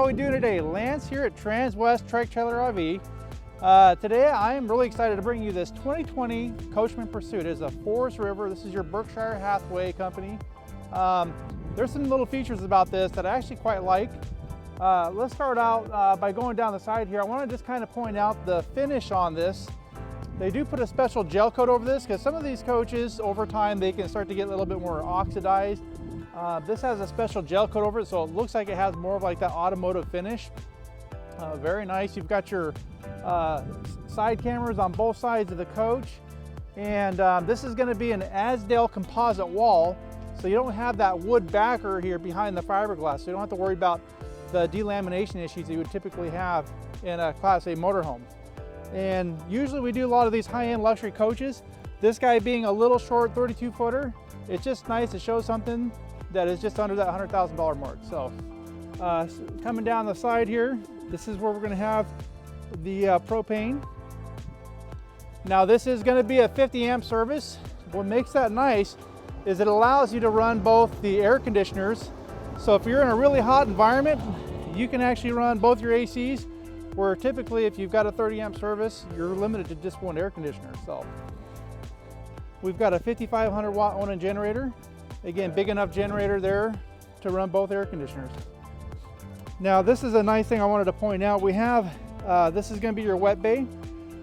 we doing today? Lance here at Transwest Trek Trailer RV. Today I am really excited to bring you this 2020 Coachmen Pursuit. It's a Forest River. This is your Berkshire Hathaway company. There's some little features about this that I actually quite like. Let's start out by going down the side here. I want to just kind of point out the finish on this. They do put a special gel coat over this because some of these coaches over time they can start to get a little bit more oxidized. This has a special gel coat over it, so it looks like it has more of like that automotive finish. Very nice. You've got your side cameras on both sides of the coach, and this is going to be an Azdel composite wall, so you don't have that wood backer here behind the fiberglass, so you don't have to worry about the delamination issues you would typically have in a Class A motorhome. And usually we do a lot of these high-end luxury coaches. This guy being a little short 32-footer, it's just nice to show something that is just under that $100,000 mark. So coming down the side here, this is where we're going to have the propane. Now this is going to be a 50 amp service. What makes that nice is it allows you to run both the air conditioners. So if you're in a really hot environment, you can actually run both your ACs, where typically if you've got a 30 amp service, you're limited to just one air conditioner. So we've got a 5,500 watt Onan generator. Again, big enough generator there to run both air conditioners. Now this is a nice thing I wanted to point out. We have, this is going to be your wet bay.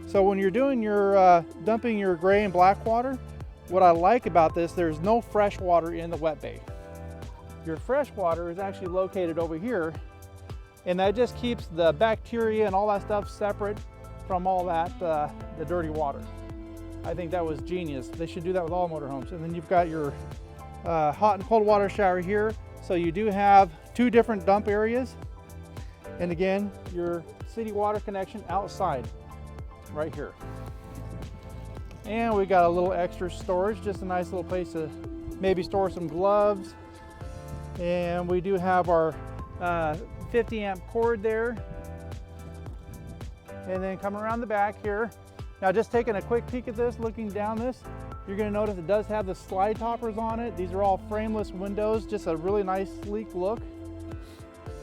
So when you're doing your dumping your gray and black water, what I like about this, there's no fresh water in the wet bay. Your fresh water is actually located over here, and that just keeps the bacteria and all that stuff separate from all that, the dirty water. I think that was genius. They should do that with all motorhomes. And then you've got your hot and cold water shower here. So you do have two different dump areas. And again, your city water connection outside right here. And we got a little extra storage, just a nice little place to maybe store some gloves. And we do have our 50 amp cord there. And then coming around the back here. Now just taking a quick peek at this, looking down this, you're going to notice it does have the slide toppers on it. These are all frameless windows, just a really nice sleek look.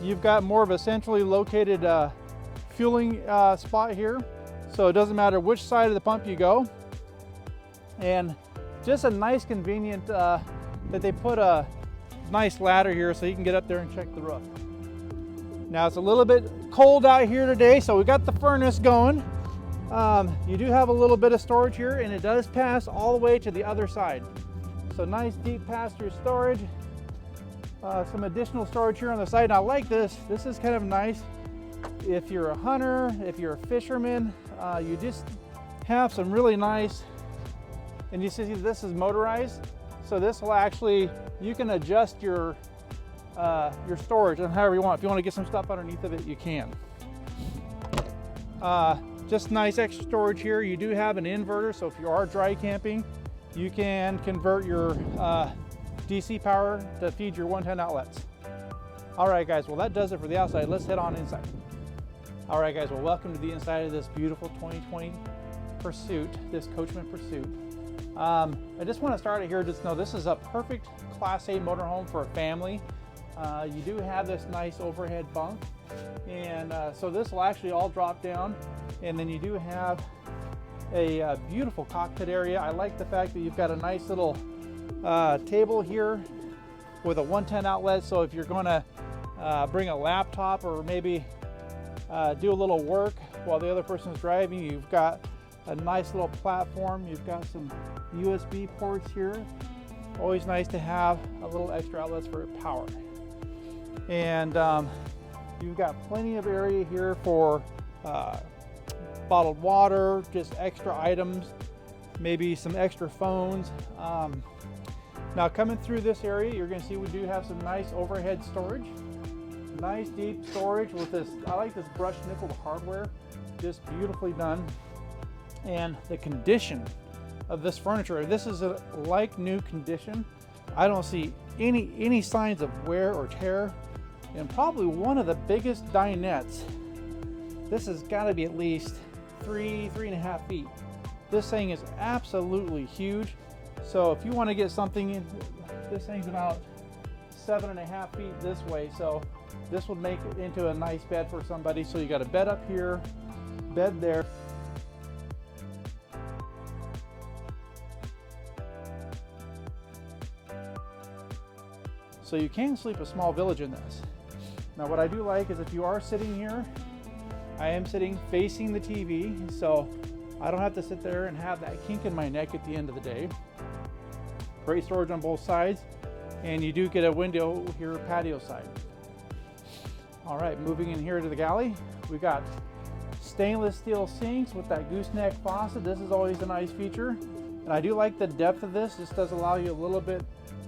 You've got more of a centrally located fueling spot here, so it doesn't matter which side of the pump you go. And just a nice convenient that they put a nice ladder here so you can get up there and check the roof. Now it's a little bit cold out here today, so we got the furnace going. You do have a little bit of storage here, and it does pass all the way to the other side. So nice deep pass-through storage. Some additional storage here on the side. And I like this. This is kind of nice. If you're a hunter, if you're a fisherman, you just have some really nice, and you see this is motorized. So this will actually, you can adjust your storage and however you want. If you want to get some stuff underneath of it, you can. Just nice extra storage here. You do have an inverter, so if you are dry camping, you can convert your DC power to feed your 110 outlets. All right, guys, well that does it for the outside. Let's head on inside. All right, guys, well welcome to the inside of this beautiful 2020 Pursuit, this Coachmen Pursuit. I just want to start it here. Just know this is a perfect Class A motorhome for a family. You do have this nice overhead bunk, and so this will actually all drop down, and then you do have a beautiful cockpit area. I like the fact that you've got a nice little table here with a 110 outlet, so if you're going to bring a laptop or maybe do a little work while the other person's driving, you've got a nice little platform. You've got some USB ports here. Always nice to have a little extra outlets for power. And you've got plenty of area here for bottled water, just extra items, maybe some extra phones. Now coming through this area, you're going to see we do have some nice overhead storage. Nice deep storage with this, I like this brushed nickel hardware, just beautifully done. And the condition of this furniture, this is a like new condition. I don't see any signs of wear or tear. And probably one of the biggest dinettes. This has got to be at least 3.5 feet. This thing is absolutely huge. So if you want to get something in, this thing's about 7.5 feet this way. So this will make it into a nice bed for somebody. So you got a bed up here, bed there. So you can sleep a small village in this. Now what I do like is if you are sitting here, I am sitting facing the TV, so I don't have to sit there and have that kink in my neck at the end of the day. Great storage on both sides, and you do get a window here, patio side. All right, moving in here to the galley, we got stainless steel sinks with that gooseneck faucet. This is always a nice feature, and I do like the depth of this. This does allow you a little bit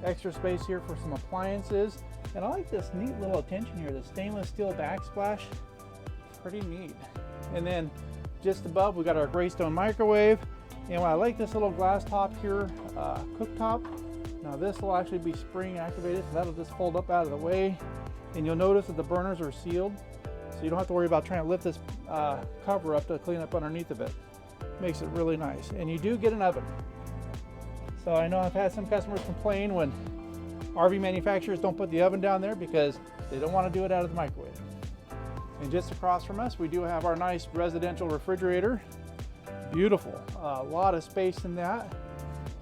extra space here for some appliances, and I like this neat little attention here, the stainless steel backsplash. Pretty neat. And then just above we got our Greystone microwave, and I like this little glass top here, cooktop. Now this will actually be spring activated, so that'll just fold up out of the way, and you'll notice that the burners are sealed, so you don't have to worry about trying to lift this cover up to clean up underneath of it. Makes it really nice. And you do get an oven. So I know I've had some customers complain when RV manufacturers don't put the oven down there because they don't want to do it out of the microwave. And just across from us, we do have our nice residential refrigerator. Beautiful, a lot of space in that.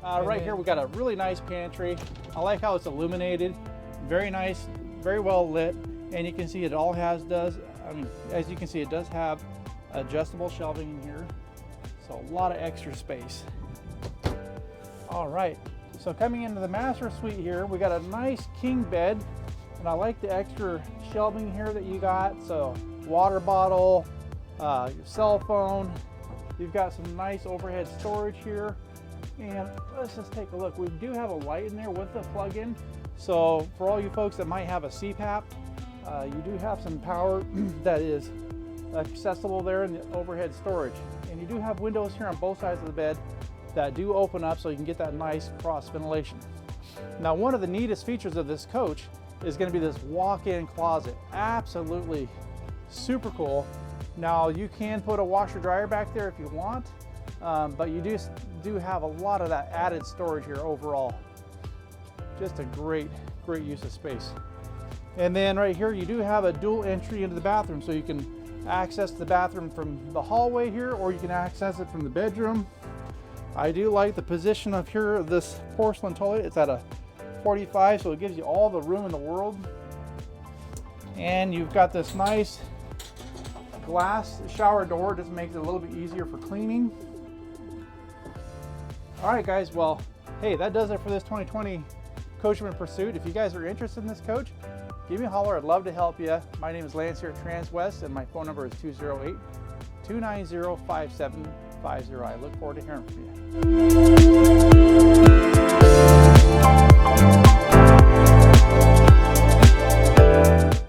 Right here, we got a really nice pantry. I like how it's illuminated, very nice, very well lit. And you can see it all as you can see, it does have adjustable shelving in here. So a lot of extra space. All right, so coming into the master suite here, we got a nice king bed, and I like the extra shelving here that you got. So water bottle, your cell phone. You've got some nice overhead storage here. And let's just take a look. We do have a light in there with the plug-in. So for all you folks that might have a CPAP, you do have some power that is accessible there in the overhead storage. And you do have windows here on both sides of the bed that do open up so you can get that nice cross ventilation. Now, one of the neatest features of this coach is going to be this walk-in closet. Absolutely super cool. Now, you can put a washer dryer back there if you want, but you do have a lot of that added storage here overall. Just a great use of space. And then right here, you do have a dual entry into the bathroom, so you can access the bathroom from the hallway here, or you can access it from the bedroom. I do like the position of here of this porcelain toilet. It's at a 45, so it gives you all the room in the world. And you've got this nice glass shower door, just makes it a little bit easier for cleaning. All right, guys, well, hey, that does it for this 2020 Coachmen Pursuit. If you guys are interested in this coach, give me a holler. I'd love to help you. My name is Lance here at Transwest, and my phone number is 208-290-5750. I look forward to hearing from you.